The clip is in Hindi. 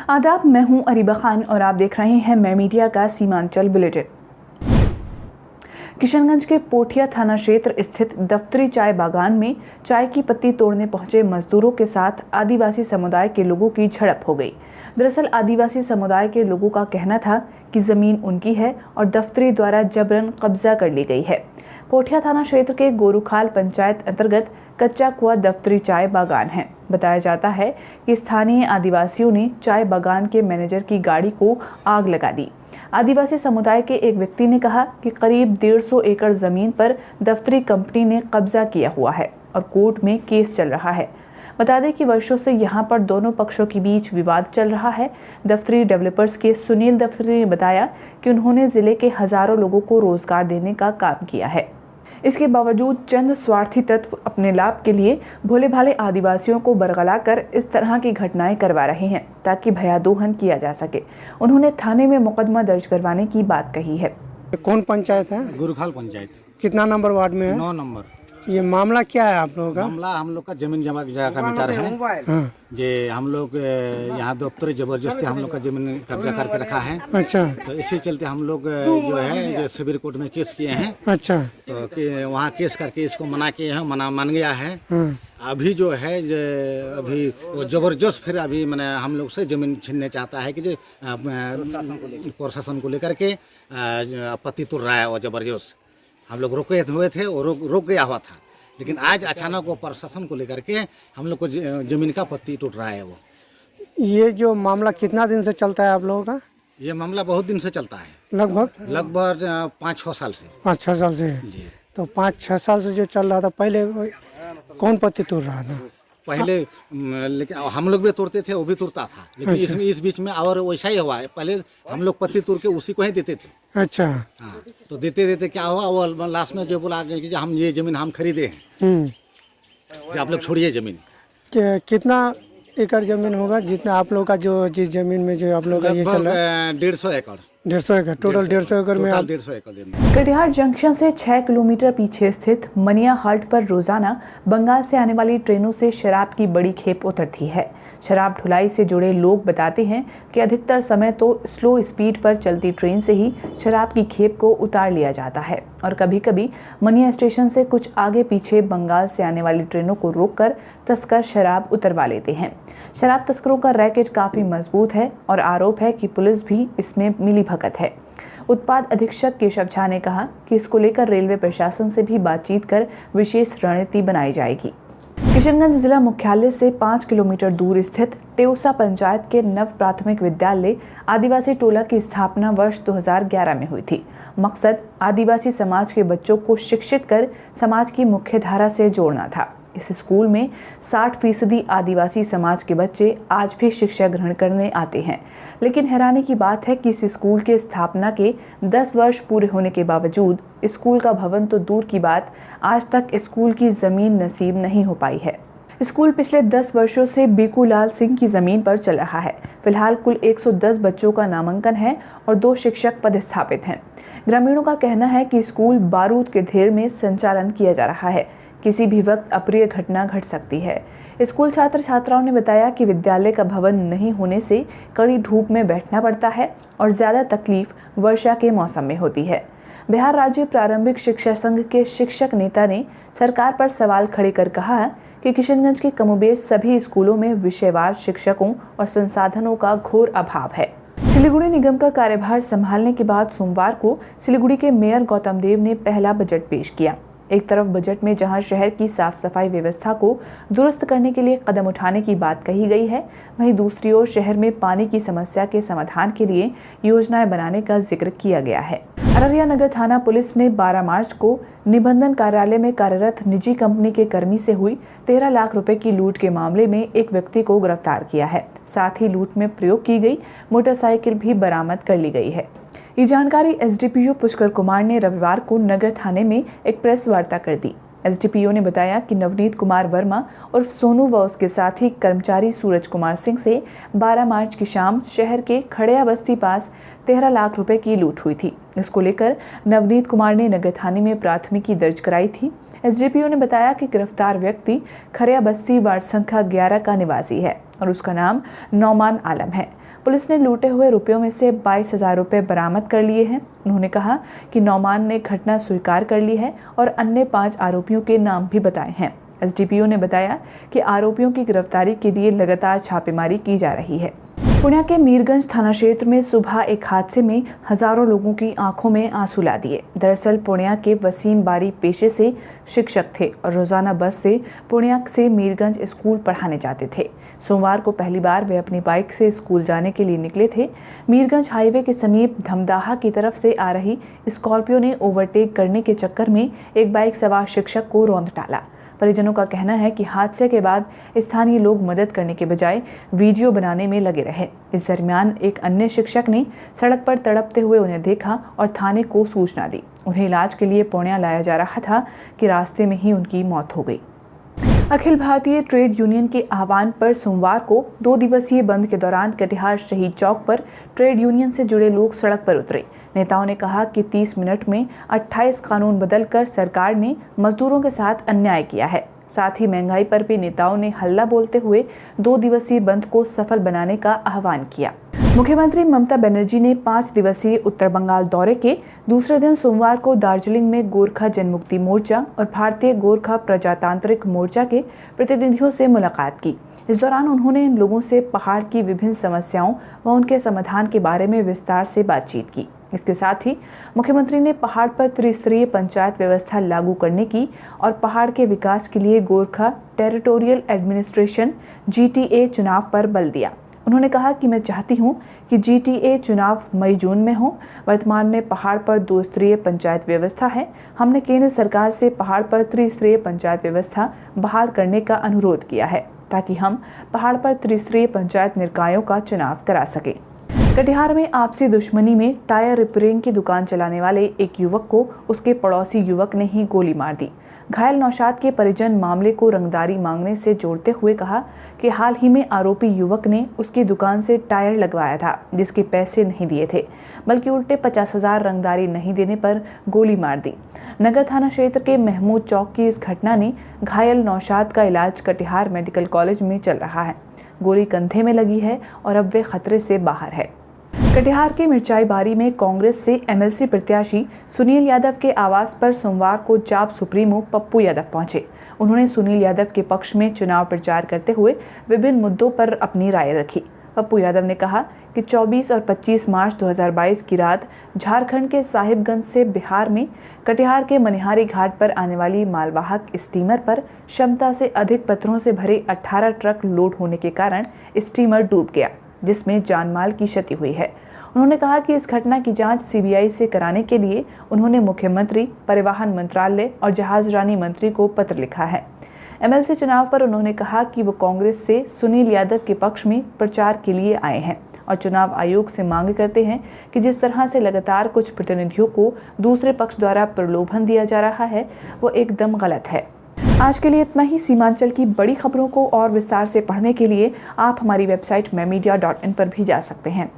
आदाब, मैं हूं अरीबा खान और आप देख रहे हैं मैं मीडिया का सीमांचल बुलेटिन। किशनगंज के पोठिया थाना क्षेत्र स्थित दफ्तरी चाय बागान में चाय की पत्ती तोड़ने पहुंचे मजदूरों के साथ आदिवासी समुदाय के लोगों की झड़प हो गई। दरअसल आदिवासी समुदाय के लोगों का कहना था कि जमीन उनकी है और दफ्तरी द्वारा जबरन कब्जा कर ली गई है। पोठिया थाना क्षेत्र के गोरुखाल पंचायत अंतर्गत कच्चा कुआ दफ्तरी चाय बागान है। बताया जाता है कि स्थानीय आदिवासियों ने चाय बागान के मैनेजर की गाड़ी को आग लगा दी। आदिवासी समुदाय के एक व्यक्ति ने कहा कि करीब 150 एकड़ जमीन पर दफ्तरी कंपनी ने कब्जा किया हुआ है और कोर्ट में केस चल रहा है। बता दें कि वर्षों से यहां पर दोनों पक्षों के बीच विवाद चल रहा है। दफ्तरी डेवलपर्स के सुनील दफ्तरी ने बताया कि उन्होंने जिले के हजारों लोगों को रोजगार देने का काम किया है। इसके बावजूद चंद स्वार्थी तत्व अपने लाभ के लिए भोले भाले आदिवासियों को बरगला कर इस तरह की घटनाएं करवा रहे हैं ताकि भयादोहन किया जा सके। उन्होंने थाने में मुकदमा दर्ज करवाने की बात कही है। कौन पंचायत है? गोरुखाल पंचायत। कितना नंबर वार्ड में है? 9 नंबर। ये मामला क्या है आप लोगों का? मामला हम लोग का जमीन जमा जगह का मैटर है। हाँ। जे हम लोग यहाँ दफ्तर जबरदस्ती हम लोग का जमीन कब्जा करके रखा है। अच्छा। तो इसी चलते हम लोग जो है जो सिविल कोर्ट में केस किए हैं। अच्छा। तो वहाँ केस करके इसको मना किए हैं, मान गया है। हाँ। अभी जो है अभी वो जबरदस्त फिर अभी मैंने हम लोग से जमीन छीनने चाहता है कि जो प्रशासन को लेकर के आपत्ति तुल रहा है। वो जबरदस्त हम लोग रोके हुए थे और रोक गया हुआ था, लेकिन आज अचानक वो प्रशासन को लेकर के हम लोग को जमीन का पत्ती टूट रहा है। वो ये जो मामला कितना दिन से चलता है आप लोगों का? ये मामला बहुत दिन से चलता है, लगभग 5-6 साल से। 5-6 साल से? जी। तो 5-6 साल से जो चल रहा था, पहले कौन पत्ती तोड़ रहा था? पहले लेकिन हम लोग भी तोड़ते थे, वो भी तोड़ता था, लेकिन अच्छा। इसमें इस बीच में और वैसा ही हुआ है। पहले हम लोग पत्ती तोड़ के उसी को ही देते थे। अच्छा। हाँ, तो देते क्या हुआ, वो लास्ट में जो बोला कि हम ये जमीन हम खरीदे हैं, जो आप लोग छोड़िए जमीन। कितना एकड़ जमीन होगा जितना आप लोग का, जो जिस जमीन में जो आप लोग का ये चल रहा है? 150 एकड़। 150 एकड़ टोटल? 150 एकड़ में आप 150 एकड़। कटिहार जंक्शन से 6 किलोमीटर पीछे स्थित मनिया हाल्ट पर रोजाना बंगाल से आने वाली ट्रेनों से शराब की बड़ी खेप उतरती है। शराब ढुलाई से जुड़े लोग बताते हैं कि अधिकतर समय तो स्लो स्पीड पर चलती ट्रेन से ही शराब की खेप को उतार लिया जाता है और कभी कभी मनिया स्टेशन से कुछ आगे पीछे बंगाल से आने वाली ट्रेनों को रोककर तस्कर शराब उतरवा लेते हैं। शराब तस्करों का रैकेट काफी मजबूत है और आरोप है कि पुलिस भी इसमें मिलीभगत है। उत्पाद अधीक्षक केशव झा ने कहा कि इसको लेकर रेलवे प्रशासन से भी बातचीत कर विशेष रणनीति बनाई जाएगी। किशनगंज जिला मुख्यालय से 5 किलोमीटर दूर स्थित टेउसा पंचायत के नव प्राथमिक विद्यालय आदिवासी टोला की स्थापना वर्ष 2011 में हुई थी। मकसद आदिवासी समाज के बच्चों को शिक्षित कर समाज की मुख्य धारा से जोड़ना था। इस स्कूल में 60% आदिवासी समाज के बच्चे आज भी शिक्षा ग्रहण करने आते हैं, लेकिन हैरानी की बात है कि इस स्कूल के स्थापना के 10 वर्ष पूरे होने के बावजूद स्कूल का भवन तो दूर की बात, आज तक स्कूल की जमीन नसीब नहीं हो पाई है। स्कूल पिछले 10 वर्षों से बीकूलाल सिंह की जमीन पर चल रहा है। फिलहाल कुल 110 बच्चों का नामांकन है और 2 शिक्षक पदस्थापित हैं। ग्रामीणों का कहना है कि स्कूल बारूद के ढेर में संचालन किया जा रहा है, किसी भी वक्त अप्रिय घटना घट सकती है। स्कूल छात्र छात्राओं ने बताया कि विद्यालय का भवन नहीं होने से कड़ी धूप में बैठना पड़ता है और ज़्यादा तकलीफ वर्षा के मौसम में होती है। बिहार राज्य प्रारंभिक शिक्षा संघ के शिक्षक नेता ने सरकार पर सवाल खड़े कर कहा कि किशनगंज के कमोबेश सभी स्कूलों में विषयवार शिक्षकों और संसाधनों का घोर अभाव है। सिलीगुड़ी निगम का कार्यभार संभालने के बाद सोमवार को सिलीगुड़ी के मेयर गौतम देव ने पहला बजट पेश किया। एक तरफ बजट में जहां शहर की साफ सफाई व्यवस्था को दुरुस्त करने के लिए कदम उठाने की बात कही गई है, वहीं दूसरी ओर शहर में पानी की समस्या के समाधान के लिए योजनाएं बनाने का जिक्र किया गया है। अररिया नगर थाना पुलिस ने 12 मार्च को निबंधन कार्यालय में कार्यरत निजी कंपनी के कर्मी से हुई 13 लाख रुपए की लूट के मामले में एक व्यक्ति को गिरफ्तार किया है। साथ ही लूट में प्रयोग की गई मोटरसाइकिल भी बरामद कर ली गई है। ये जानकारी एसडीपीओ पुष्कर कुमार ने रविवार को नगर थाने में एक प्रेस वार्ता कर दी। एसडीपीओ ने बताया कि नवनीत कुमार वर्मा उर्फ सोनू व उसके साथी कर्मचारी सूरज कुमार सिंह से 12 मार्च की शाम शहर के खड़िया बस्ती पास 13 लाख रुपए की लूट हुई थी। इसको लेकर नवनीत कुमार ने नगर थाने में प्राथमिकी दर्ज कराई थी। एसडीपीओ ने बताया कि गिरफ्तार व्यक्ति खड़िया बस्ती वार्ड संख्या 11 का निवासी है और उसका नाम नौमान आलम है। पुलिस ने लूटे हुए रुपयों में से 22,000 रुपये बरामद कर लिए हैं। उन्होंने कहा कि नौमान ने घटना स्वीकार कर ली है और अन्य 5 आरोपियों के नाम भी बताए हैं। एसडीपीओ ने बताया कि आरोपियों की गिरफ्तारी के लिए लगातार छापेमारी की जा रही है। पुणे के मीरगंज थाना क्षेत्र में सुबह एक हादसे में हजारों लोगों की आंखों में आंसू ला दिए। दरअसल पुणे के वसीम बारी पेशे से शिक्षक थे और रोजाना बस से पुणे से मीरगंज स्कूल पढ़ाने जाते थे। सोमवार को पहली बार वे अपनी बाइक से स्कूल जाने के लिए निकले थे। मीरगंज हाईवे के समीप धमदाहा की तरफ से आ रही स्कॉर्पियो ने ओवरटेक करने के चक्कर में एक बाइक सवार शिक्षक को रौंद डाला। परिजनों का कहना है कि हादसे के बाद स्थानीय लोग मदद करने के बजाय वीडियो बनाने में लगे रहे। इस दरमियान एक अन्य शिक्षक ने सड़क पर तड़पते हुए उन्हें देखा और थाने को सूचना दी। उन्हें इलाज के लिए पुणे लाया जा रहा था कि रास्ते में ही उनकी मौत हो गई। अखिल भारतीय ट्रेड यूनियन के आह्वान पर सोमवार को 2 दिवसीय बंद के दौरान कटिहार शहीद चौक पर ट्रेड यूनियन से जुड़े लोग सड़क पर उतरे। नेताओं ने कहा कि 30 मिनट में 28 कानून बदलकर सरकार ने मजदूरों के साथ अन्याय किया है। साथ ही महंगाई पर भी नेताओं ने हल्ला बोलते हुए 2 दिवसीय बंद को सफल बनाने का आह्वान किया। मुख्यमंत्री ममता बनर्जी ने 5 दिवसीय उत्तर बंगाल दौरे के दूसरे दिन सोमवार को दार्जिलिंग में गोरखा जनमुक्ति मोर्चा और भारतीय गोरखा प्रजातांत्रिक मोर्चा के प्रतिनिधियों से मुलाकात की। इस दौरान उन्होंने इन लोगों से पहाड़ की विभिन्न समस्याओं व उनके समाधान के बारे में विस्तार से बातचीत की। इसके साथ ही मुख्यमंत्री ने पहाड़ पर त्रिस्तरीय पंचायत व्यवस्था लागू करने की और पहाड़ के विकास के लिए गोरखा टेरिटोरियल एडमिनिस्ट्रेशन (GTA) चुनाव पर बल दिया। उन्होंने कहा कि मैं चाहती हूं कि GTA चुनाव मई-जून में हो। वर्तमान में पहाड़ पर 2 स्तरीय पंचायत व्यवस्था है। हमने केंद्र सरकार से पहाड़ पर त्रिस्तरीय पंचायत व्यवस्था बहाल करने का अनुरोध किया है ताकि हम पहाड़ पर त्रिस्तरीय पंचायत निकायों का चुनाव करा सकें। कटिहार में आपसी दुश्मनी में टायर रिपेयरिंग की दुकान चलाने वाले एक युवक को उसके पड़ोसी युवक ने ही गोली मार दी। घायल नौशाद के परिजन मामले को रंगदारी मांगने से जोड़ते हुए कहा कि हाल ही में आरोपी युवक ने उसकी दुकान से टायर लगवाया था, जिसके पैसे नहीं दिए थे, बल्कि उल्टे 50,000 रंगदारी नहीं देने पर गोली मार दी। नगर थाना क्षेत्र के महमूद चौक की इस घटना ने घायल नौशाद का इलाज कटिहार मेडिकल कॉलेज में चल रहा है। गोली कंधे में लगी है और अब वे खतरे से बाहर है। कटिहार के मिर्चाई बारी में कांग्रेस से MLC प्रत्याशी सुनील यादव के आवास पर सोमवार को जाप सुप्रीमो पप्पू यादव पहुंचे। उन्होंने सुनील यादव के पक्ष में चुनाव प्रचार करते हुए विभिन्न मुद्दों पर अपनी राय रखी। पप्पू यादव ने कहा कि 24 और 25 मार्च 2022 की रात झारखंड के साहिबगंज से बिहार में कटिहार के मनिहारी घाट पर आने वाली मालवाहक स्टीमर पर क्षमता से अधिक पत्थरों से भरे 18 ट्रक लोड होने के कारण स्टीमर डूब गया, जिसमें जानमाल की क्षति हुई है। उन्होंने कहा कि इस घटना की जांच CBI से कराने के लिए उन्होंने मुख्यमंत्री, परिवहन मंत्रालय और जहाजरानी मंत्री को पत्र लिखा है। MLC चुनाव पर उन्होंने कहा कि वो कांग्रेस से सुनील यादव के पक्ष में प्रचार के लिए आए हैं और चुनाव आयोग से मांग करते हैं कि जिस तरह से लगातार कुछ प्रतिनिधियों को दूसरे पक्ष द्वारा प्रलोभन दिया जा रहा है, वो एकदम गलत है। आज के लिए इतना ही। सीमांचल की बड़ी खबरों को और विस्तार से पढ़ने के लिए आप हमारी वेबसाइट mymedia.in पर भी जा सकते हैं।